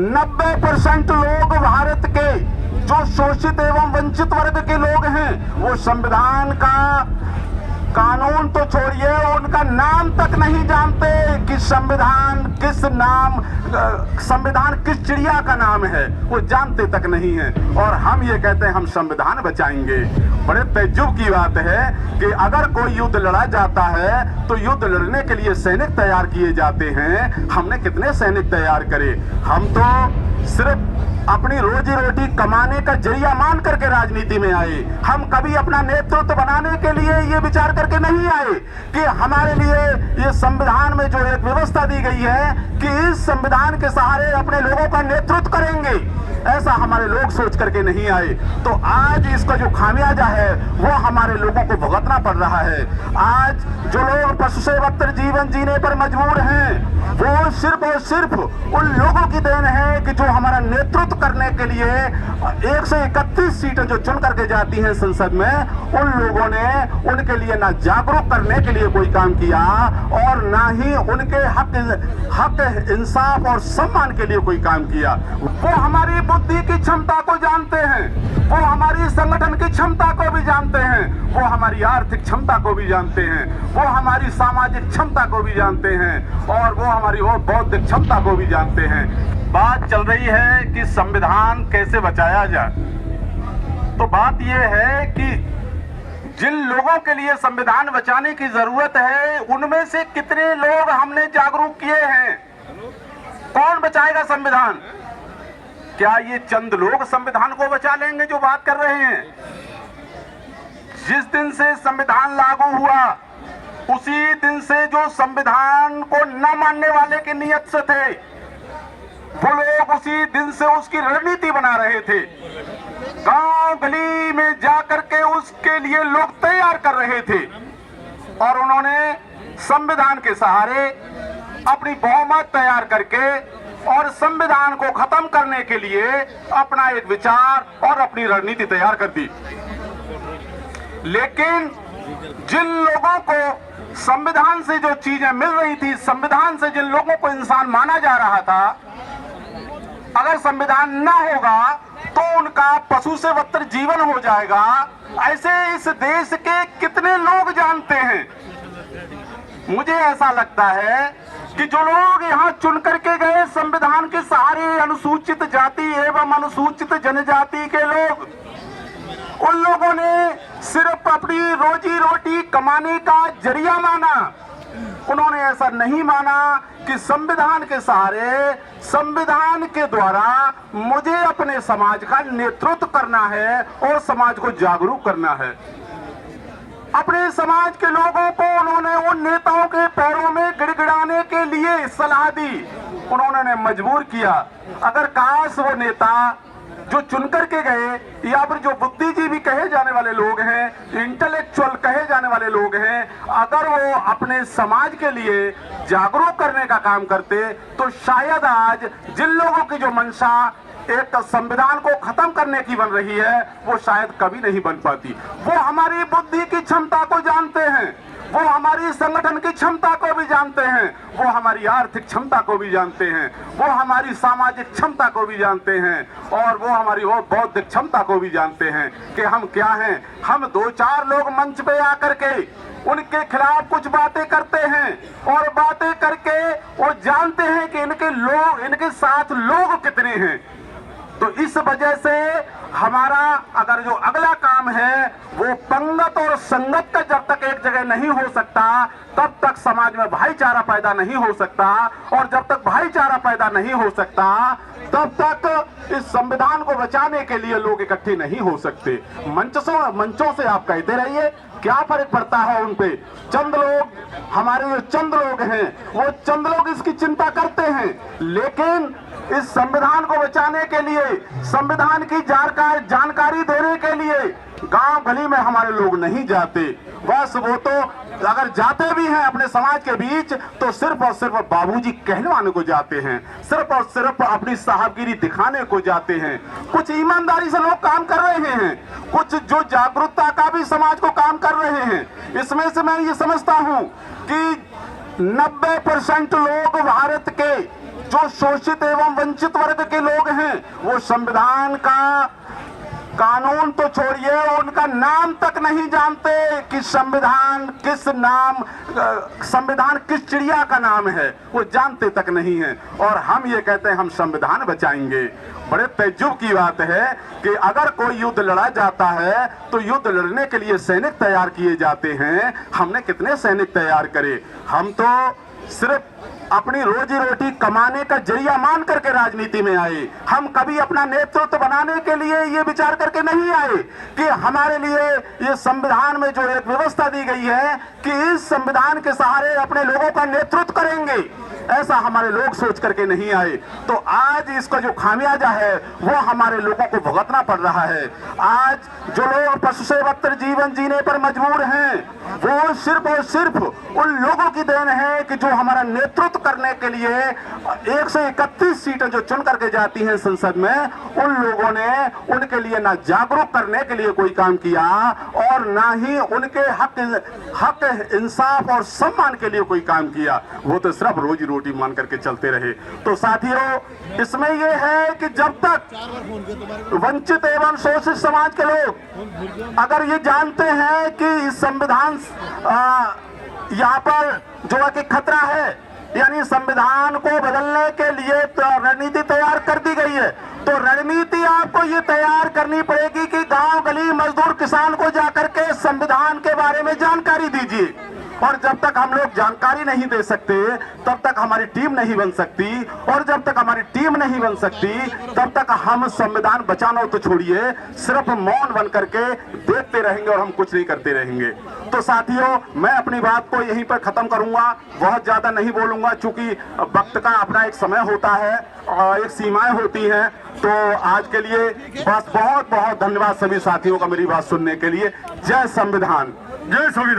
90% लोग भारत के जो शोषित एवं वंचित वर्ग के लोग हैं वो संविधान का कानून तो छोड़िए, उनका नाम तक नहीं जानते कि संविधान किस चिड़िया का नाम है, वो जानते तक नहीं है। और हम ये कहते हैं हम संविधान बचाएंगे। बड़े तज्जुब की बात है कि अगर कोई युद्ध लड़ा जाता है तो युद्ध लड़ने के लिए सैनिक तैयार किए जाते हैं। हमने कितने सैनिक तैयार करे? हम तो सिर्फ अपनी रोजी रोटी कमाने का जरिया मान करके राजनीति में आए। हम कभी अपना नेतृत्व बनाने के लिए ये विचार करके नहीं आए कि हमारे लिए ये संविधान में जो एक व्यवस्था दी गई है कि इस संविधान के सहारे अपने लोगों का नेतृत्व करेंगे, ऐसा हमारे लोग सोच करके नहीं आए। तो आज इसका जो खामियाजा है वो हमारे लोगों को भुगतना पड़ रहा है। आज जो लोग पशु से बदतर जीवन जीने पर मजबूर हैं वो सिर्फ और सिर्फ उन लोगों की देन है कि जो हमारा नेतृत्व करने के लिए 131 सीटें जो चुन करके जाती हैं संसद में, उन लोगों ने उनके लिए ना जागरूक करने के लिए कोई काम किया और ना ही उनके हक इंसाफ और सम्मान के लिए कोई काम किया। वो हमारी बुद्धि की क्षमता को जानते हैं, वो हमारी संगठन की क्षमता को भी जानते हैं, वो हमारी आर्थिक क्षमता को भी जानते हैं, वो हमारी सामाजिक क्षमता को भी जानते हैं और वो हमारी बौद्धिक क्षमता को भी जानते हैं। बात चल रही है कि संविधान कैसे बचाया जाए, तो बात यह है कि जिन लोगों के लिए संविधान बचाने की जरूरत है उनमें से कितने लोग हमने जागरूक किए हैं। कौन बचाएगा संविधान? क्या ये चंद लोग संविधान को बचा लेंगे जो बात कर रहे हैं? जिस दिन से संविधान लागू हुआ उसी दिन से जो संविधान को न मानने वाले की नीयत से थे वो लोग उसी दिन से उसकी रणनीति बना रहे थे। गांव गली में जाकर के उसके लिए लोग तैयार कर रहे थे और उन्होंने संविधान के सहारे अपनी बहुमत तैयार करके और संविधान को खत्म करने के लिए अपना एक विचार और अपनी रणनीति तैयार कर दी। लेकिन जिन लोगों को संविधान से जो चीजें मिल रही थी, संविधान से जिन लोगों को इंसान माना जा रहा था, अगर संविधान ना होगा तो उनका पशु से बदतर जीवन हो जाएगा, ऐसे इस देश के कितने लोग जानते हैं। मुझे ऐसा लगता है कि जो लोग यहाँ चुन करके गए संविधान के सहारे, अनुसूचित जाति एवं अनुसूचित जनजाति के लोग, उन लोगों ने सिर्फ अपनी रोजी रोटी कमाने का जरिया माना। उन्होंने ऐसा नहीं माना कि संविधान के सहारे, संविधान के द्वारा मुझे अपने समाज का नेतृत्व करना है और समाज को जागरूक करना है। अपने समाज के लोगों को उन्होंने उन नेताओं के पैरों में गिड़गिड़ाने के लिए सलाह दी, उन्होंने मजबूर किया। अगर काश वो नेता जो चुन करके गए या फिर जो बुद्धिजीवी कहे जाने वाले लोग हैं, इंटेलेक्चुअल कहे जाने वाले लोग हैं, अगर वो अपने समाज के लिए जागरूक करने का काम करते तो शायद आज जिन लोगों की जो मंशा एक संविधान को खत्म करने की बन रही है वो शायद कभी नहीं बन पाती। वो हमारी बुद्धि की क्षमता को जानते हैं, वो हमारी संगठन की क्षमता को भी जानते हैं, वो हमारी आर्थिक क्षमता को भी जानते हैं, वो हमारी सामाजिक क्षमता को भी जानते हैं और वो हमारी बौद्धिक क्षमता को भी जानते हैं कि हम क्या हैं। हम दो चार लोग मंच पे आकर के उनके खिलाफ कुछ बातें करते हैं और बातें करके वो जानते हैं कि इनके साथ लोग कितने हैं। तो इस वजह से हमारा अगर जो अगला काम है वो पंगत और संगत का जब तक एक जगह नहीं हो सकता तब तक समाज में भाईचारा पैदा नहीं हो सकता और जब तक भाईचारा पैदा नहीं हो सकता तब तक इस संविधान को बचाने के लिए लोग इकट्ठे नहीं हो सकते। मंचों से आप कहते रहिए, क्या फर्क पड़ता है उन पे? चंद लोग, हमारे जो चंद लोग हैं वो चंद लोग इसकी चिंता करते हैं, लेकिन इस संविधान को बचाने के लिए, संविधान की जानकारी देने के लिए गांव गली में हमारे लोग नहीं जाते। बस वो तो अगर जाते भी हैं अपने समाज के बीच तो सिर्फ और सिर्फ बाबूजी कहलवाने को जाते हैं, सिर्फ और सिर्फ अपनी साहबगिरी दिखाने को जाते हैं। कुछ ईमानदारी से लोग काम कर रहे हैं, कुछ जो जागरूकता का भी समाज को काम कर रहे हैं। इसमें से मैं ये समझता हूं कि 90% लोग भारत के जो शोषित एवं वंचित वर्ग के लोग हैं वो संविधान का कानून तो छोड़िए, उनका नाम तक नहीं जानते कि संविधान किस नाम, संविधान किस चिड़िया का नाम है, वो जानते तक नहीं है। और हम ये कहते हैं हम संविधान बचाएंगे। बड़े तज्जुब की बात है कि अगर कोई युद्ध लड़ा जाता है तो युद्ध लड़ने के लिए सैनिक तैयार किए जाते हैं। हमने कितने सैनिक तैयार करे? हम तो सिर्फ अपनी रोजी रोटी कमाने का जरिया मान करके राजनीति में आए। हम कभी अपना नेतृत्व बनाने के लिए ये विचार करके नहीं आए कि हमारे लिए ये संविधान में जो एक व्यवस्था दी गई है कि इस संविधान के सहारे अपने लोगों का नेतृत्व करेंगे, ऐसा हमारे लोग सोच करके नहीं आए। तो आज इसका जो खामियाजा है वो हमारे लोगों को भुगतना पड़ रहा है। आज जो लोग पशु सेवक जीवन जीने पर मजबूर हैं वो सिर्फ और सिर्फ उन लोगों की देन है कि जो हमारा नेतृत्व करने के लिए 131 सीटें जो चुन करके जाती हैं संसद में, उन लोगों ने उनके लिए ना जागरूक करने के लिए कोई काम किया और ना ही उनके हक इंसाफ और सम्मान के लिए कोई काम किया। वो तो सिर्फ रोजी रोटी मान करके चलते रहे। तो साथियों, इसमें यह है कि जब तक वंचित एवं शोषित समाज के लोग अगर ये जानते हैं कि इस संविधान यहाँ पर जो है कि खतरा है, यानी संविधान को बदलने के लिए तो रणनीति तैयार कर दी गई है, तो रणनीति आपको ये तैयार करनी पड़ेगी कि गांव गली मजदूर किसान को जाकर के संविधान के बारे में जानकारी दीजिए। और जब तक हम लोग जानकारी नहीं दे सकते तब तक हमारी टीम नहीं बन सकती, और जब तक हमारी टीम नहीं बन सकती तब तक हम संविधान बचाना तो छोड़िए, सिर्फ मौन बन करके देखते रहेंगे और हम कुछ नहीं करते रहेंगे। तो साथियों, मैं अपनी बात को यहीं पर खत्म करूंगा, बहुत ज्यादा नहीं बोलूंगा, चूंकि वक्त का अपना एक समय होता है और एक सीमाएं होती हैं। तो आज के लिए बस बहुत बहुत धन्यवाद सभी साथियों का मेरी बात सुनने के लिए। जय संविधान, जय संविधान।